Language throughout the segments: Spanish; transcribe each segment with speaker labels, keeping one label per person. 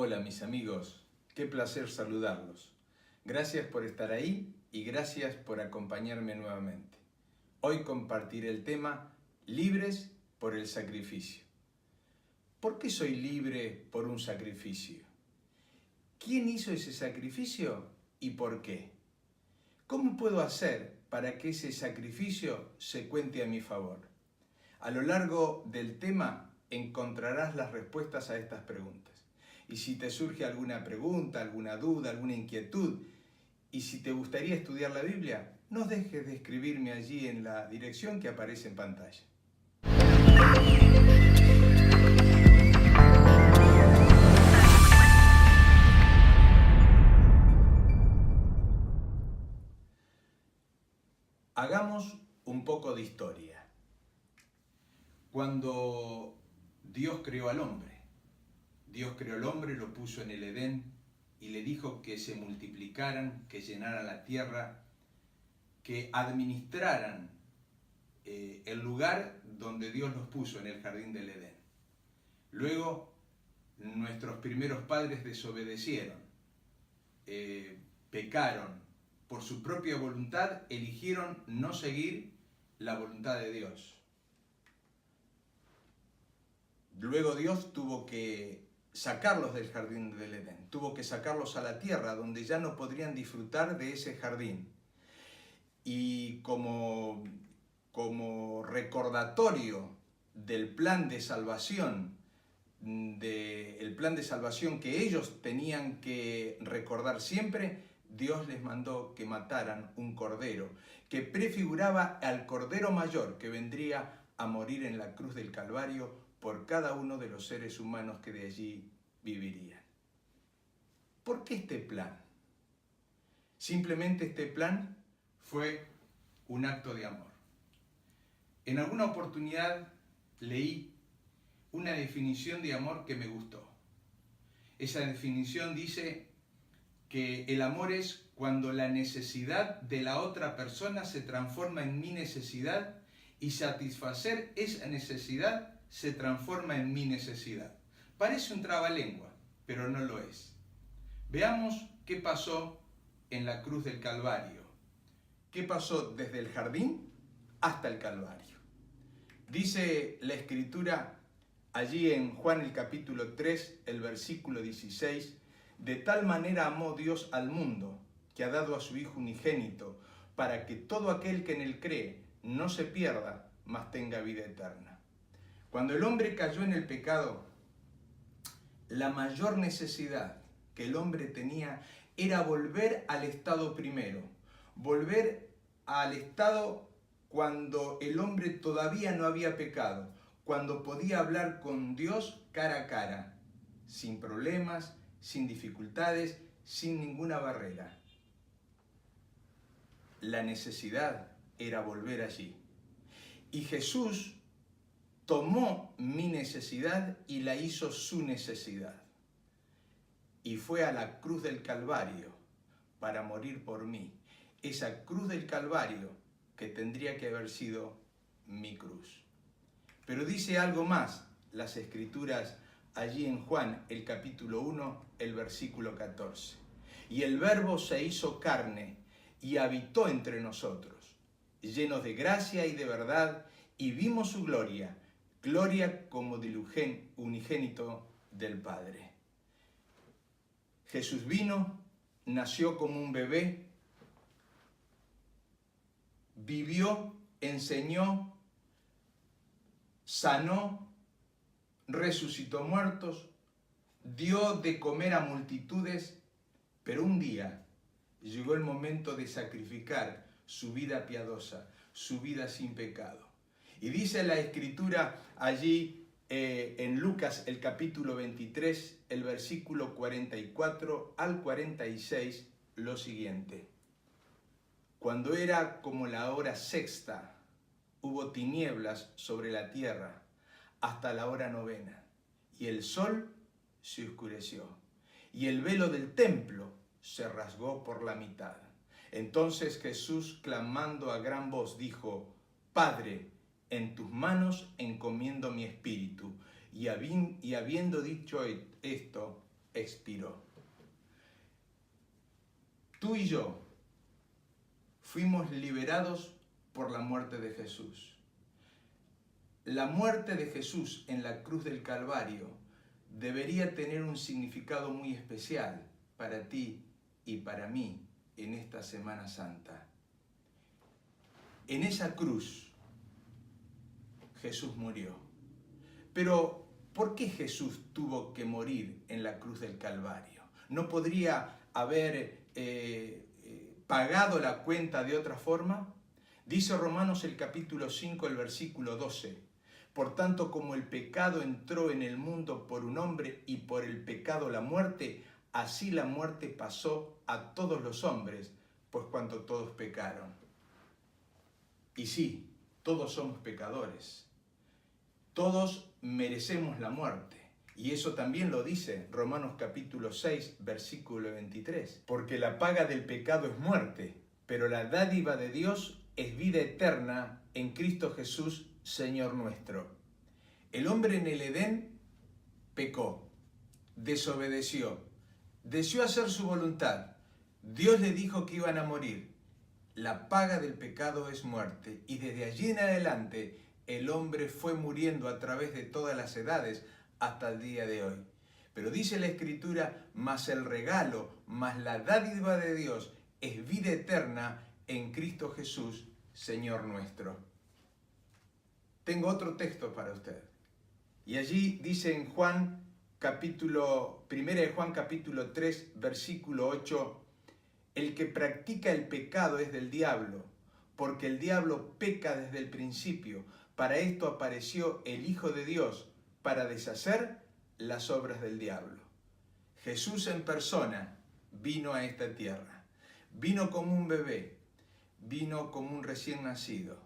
Speaker 1: Hola mis amigos, qué placer saludarlos. Gracias por estar ahí y gracias por acompañarme nuevamente. Hoy compartiré el tema Libres por el sacrificio. ¿Por qué soy libre por un sacrificio? ¿Quién hizo ese sacrificio y por qué? ¿Cómo puedo hacer para que ese sacrificio se cuente a mi favor? A lo largo del tema encontrarás las respuestas a estas preguntas. Y si te surge alguna pregunta, alguna duda, alguna inquietud, y si te gustaría estudiar la Biblia, no dejes de escribirme allí en la dirección que aparece en pantalla. Hagamos un poco de historia. Cuando Dios creó al hombre, lo puso en el Edén y le dijo que se multiplicaran, que llenaran la tierra, que administraran el lugar donde Dios los puso, en el jardín del Edén. Luego, nuestros primeros padres desobedecieron, pecaron, por su propia voluntad eligieron no seguir la voluntad de Dios. Luego Dios tuvo que sacarlos del jardín del Edén, tuvo que sacarlos a la tierra donde ya no podrían disfrutar de ese jardín. Y como recordatorio del plan de salvación, que ellos tenían que recordar siempre, Dios les mandó que mataran un cordero, que prefiguraba al cordero mayor que vendría a morir en la cruz del Calvario por cada uno de los seres humanos que de allí vivirían. ¿Por qué este plan? Simplemente este plan fue un acto de amor. En alguna oportunidad leí una definición de amor que me gustó. Esa definición dice que el amor es cuando la necesidad de la otra persona se transforma en mi necesidad y satisfacer esa necesidad se transforma en mi necesidad. Parece un trabalengua, pero no lo es. Veamos qué pasó en la cruz del Calvario. ¿Qué pasó desde el jardín hasta el Calvario? Dice la Escritura allí en Juan el capítulo 3, el versículo 16, de tal manera amó Dios al mundo, que ha dado a su Hijo unigénito, para que todo aquel que en él cree no se pierda, mas tenga vida eterna. Cuando el hombre cayó en el pecado, la mayor necesidad que el hombre tenía era volver al estado primero, volver al estado cuando el hombre todavía no había pecado, cuando podía hablar con Dios cara a cara, sin problemas, sin dificultades, sin ninguna barrera. La necesidad era volver allí. Y Jesús tomó mi necesidad y la hizo su necesidad. Y fue a la cruz del Calvario para morir por mí. Esa cruz del Calvario que tendría que haber sido mi cruz. Pero dice algo más las Escrituras allí en Juan, el capítulo 1, el versículo 14. Y el Verbo se hizo carne y habitó entre nosotros, llenos de gracia y de verdad, y vimos su gloria, gloria como del unigénito del Padre. Jesús vino, nació como un bebé, vivió, enseñó, sanó, resucitó muertos, dio de comer a multitudes, pero un día llegó el momento de sacrificar su vida piadosa, su vida sin pecado. Y dice la Escritura allí en Lucas el capítulo 23, el versículo 44 al 46, lo siguiente. Cuando era como la hora sexta, hubo tinieblas sobre la tierra hasta la hora novena, y el sol se oscureció, y el velo del templo se rasgó por la mitad. Entonces Jesús, clamando a gran voz, dijo: Padre, en tus manos encomiendo mi espíritu. Y habiendo dicho esto, expiró. Tú y yo fuimos liberados por la muerte de Jesús. La muerte de Jesús en la cruz del Calvario debería tener un significado muy especial para ti y para mí en esta Semana Santa. En esa cruz Jesús murió. Pero, ¿por qué Jesús tuvo que morir en la cruz del Calvario? ¿No podría haber pagado la cuenta de otra forma? Dice Romanos el capítulo 5, el versículo 12. Por tanto, como el pecado entró en el mundo por un hombre y por el pecado la muerte, así la muerte pasó a todos los hombres, pues cuanto todos pecaron. Y sí, todos somos pecadores. Todos merecemos la muerte. Y eso también lo dice Romanos capítulo 6, versículo 23. Porque la paga del pecado es muerte, pero la dádiva de Dios es vida eterna en Cristo Jesús, Señor nuestro. El hombre en el Edén pecó, desobedeció, deseó hacer su voluntad. Dios le dijo que iban a morir. La paga del pecado es muerte. Y desde allí en adelante el hombre fue muriendo a través de todas las edades hasta el día de hoy. Pero dice la Escritura, mas el regalo, mas la dádiva de Dios es vida eterna en Cristo Jesús, Señor nuestro. Tengo otro texto para usted. Y allí dice en Juan capítulo 1 de Juan capítulo 3, versículo 8, el que practica el pecado es del diablo, porque el diablo peca desde el principio. Para esto apareció el Hijo de Dios, para deshacer las obras del diablo. Jesús en persona vino a esta tierra. Vino como un bebé, vino como un recién nacido.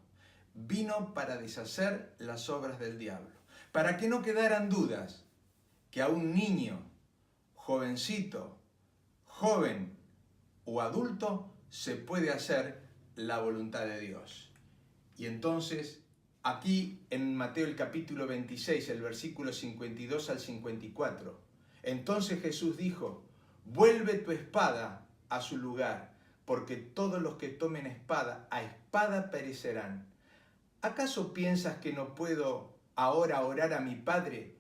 Speaker 1: Vino para deshacer las obras del diablo. Para que no quedaran dudas que a un niño, jovencito, joven o adulto se puede hacer la voluntad de Dios. Y entonces, aquí en Mateo el capítulo 26, el versículo 52 al 54, entonces Jesús dijo, vuelve tu espada a su lugar, porque todos los que tomen espada, a espada perecerán. ¿Acaso piensas que no puedo ahora orar a mi Padre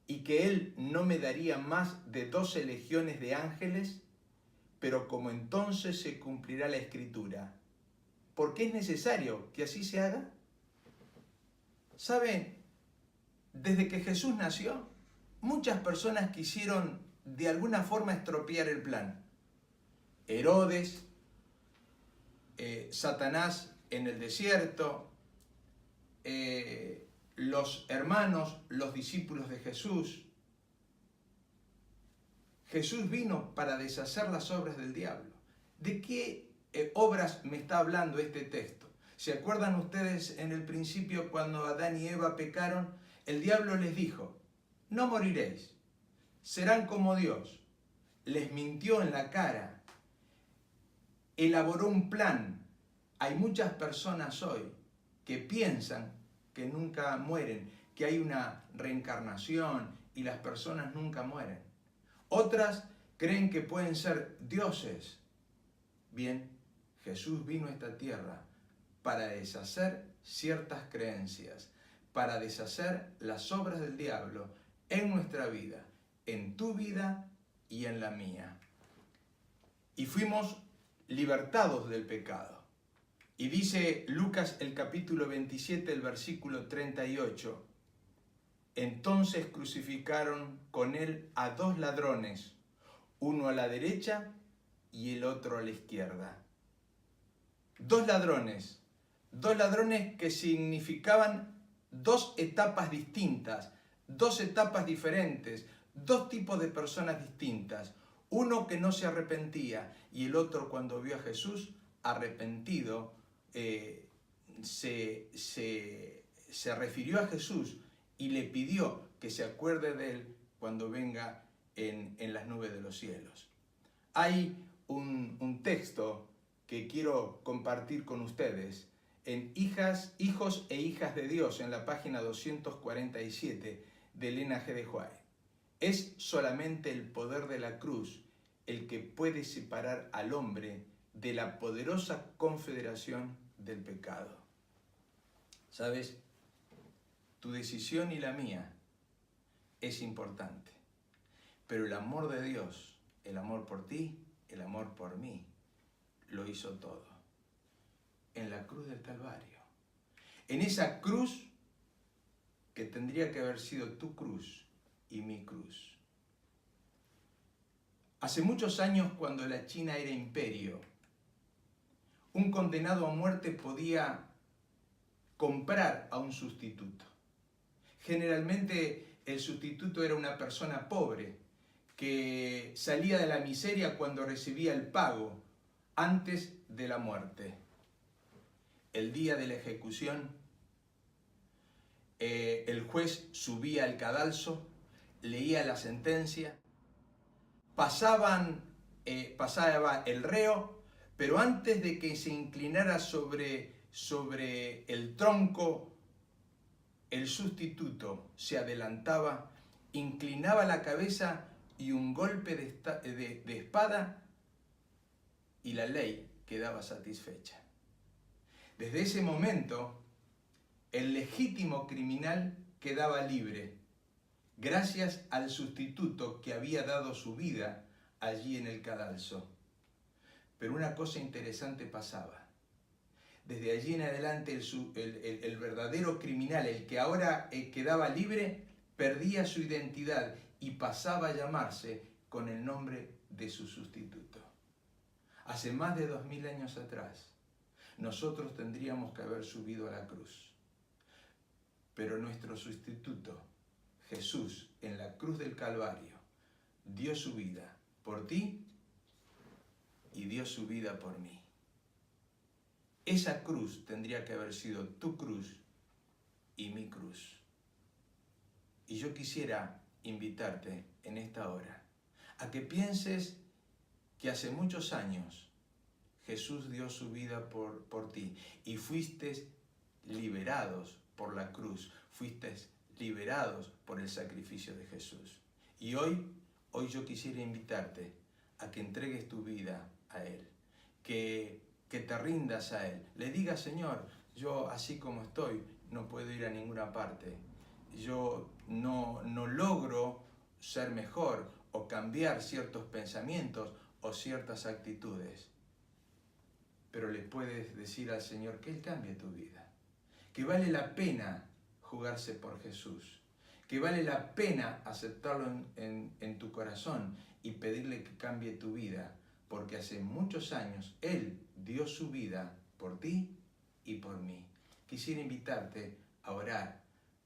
Speaker 1: y que Él no me daría más de 12 legiones de ángeles? Pero como entonces se cumplirá la Escritura, ¿por qué es necesario que así se haga? ¿Saben? Desde que Jesús nació, muchas personas quisieron de alguna forma estropear el plan. Herodes, Satanás en el desierto, los hermanos, los discípulos de Jesús. Jesús vino para deshacer las obras del diablo. ¿De qué obras me está hablando este texto? ¿Se acuerdan ustedes en el principio cuando Adán y Eva pecaron? El diablo les dijo, no moriréis, serán como Dios. Les mintió en la cara, elaboró un plan. Hay muchas personas hoy que piensan que nunca mueren, que hay una reencarnación y las personas nunca mueren. Otras creen que pueden ser dioses. Bien, Jesús vino a esta tierra para deshacer ciertas creencias, para deshacer las obras del diablo en nuestra vida, en tu vida y en la mía. Y fuimos libertados del pecado. Y dice Lucas el capítulo 27, el versículo 38, entonces crucificaron con él a 2 ladrones, uno a la derecha y el otro a la izquierda. 2 ladrones que significaban 2 etapas distintas, 2 etapas diferentes, 2 tipos de personas distintas. Uno que no se arrepentía y el otro cuando vio a Jesús arrepentido, se refirió a Jesús y le pidió que se acuerde de él cuando venga en las nubes de los cielos. Hay un texto que quiero compartir con ustedes en Hijos e Hijas de Dios, en la página 247 de Elena G. de White. Es solamente el poder de la cruz el que puede separar al hombre de la poderosa confederación del pecado. ¿Sabes? Tu decisión y la mía es importante, pero el amor de Dios, el amor por ti, el amor por mí, lo hizo todo en la cruz del Calvario. En esa cruz que tendría que haber sido tu cruz y mi cruz. Hace muchos años, cuando la China era imperio, un condenado a muerte podía comprar a un sustituto. Generalmente el sustituto era una persona pobre que salía de la miseria cuando recibía el pago antes de la muerte. El día de la ejecución, el juez subía al cadalso, leía la sentencia, pasaba el reo, pero antes de que se inclinara sobre el tronco, el sustituto se adelantaba, inclinaba la cabeza y un golpe de espada y la ley quedaba satisfecha. Desde ese momento, el legítimo criminal quedaba libre, gracias al sustituto que había dado su vida allí en el cadalso. Pero una cosa interesante pasaba. Desde allí en adelante el verdadero criminal, el que ahora quedaba libre, perdía su identidad y pasaba a llamarse con el nombre de su sustituto. Hace más de 2000 años atrás, nosotros tendríamos que haber subido a la cruz. Pero nuestro sustituto, Jesús, en la cruz del Calvario, dio su vida por ti y dio su vida por mí. Esa cruz tendría que haber sido tu cruz y mi cruz. Y yo quisiera invitarte en esta hora a que pienses que hace muchos años Jesús dio su vida por ti y fuiste liberados por la cruz, fuiste liberados por el sacrificio de Jesús. Y hoy yo quisiera invitarte a que entregues tu vida a Él, que te rindas a Él. Le digas: Señor, yo así como estoy no puedo ir a ninguna parte. Yo no logro ser mejor o cambiar ciertos pensamientos o ciertas actitudes. Pero le puedes decir al Señor que Él cambie tu vida, que vale la pena jugarse por Jesús, que vale la pena aceptarlo en tu corazón y pedirle que cambie tu vida, porque hace muchos años Él dio su vida por ti y por mí. Quisiera invitarte a orar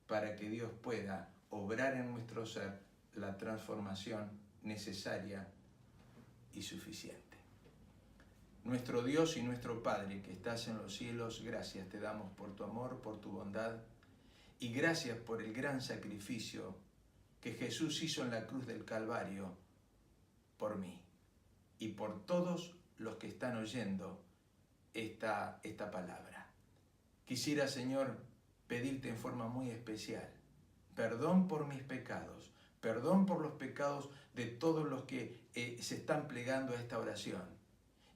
Speaker 1: para que Dios pueda obrar en nuestro ser la transformación necesaria y suficiente. Nuestro Dios y nuestro Padre que estás en los cielos, gracias te damos por tu amor, por tu bondad y gracias por el gran sacrificio que Jesús hizo en la cruz del Calvario por mí y por todos los que están oyendo esta palabra. Quisiera, Señor, pedirte en forma muy especial perdón por mis pecados, perdón por los pecados de todos los que se están plegando a esta oración.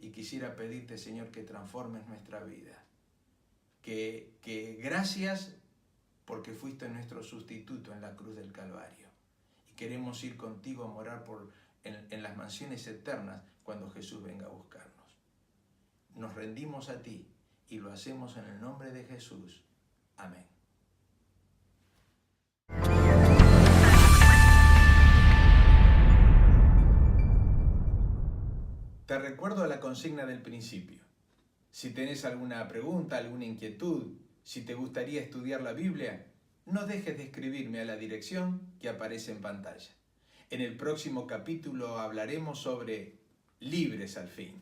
Speaker 1: Y quisiera pedirte, Señor, que transformes nuestra vida. Que gracias porque fuiste nuestro sustituto en la cruz del Calvario. Y queremos ir contigo a morar en las mansiones eternas cuando Jesús venga a buscarnos. Nos rendimos a ti y lo hacemos en el nombre de Jesús. Amén. Te recuerdo la consigna del principio. Si tenés alguna pregunta, alguna inquietud, si te gustaría estudiar la Biblia, no dejes de escribirme a la dirección que aparece en pantalla. En el próximo capítulo hablaremos sobre libres al fin.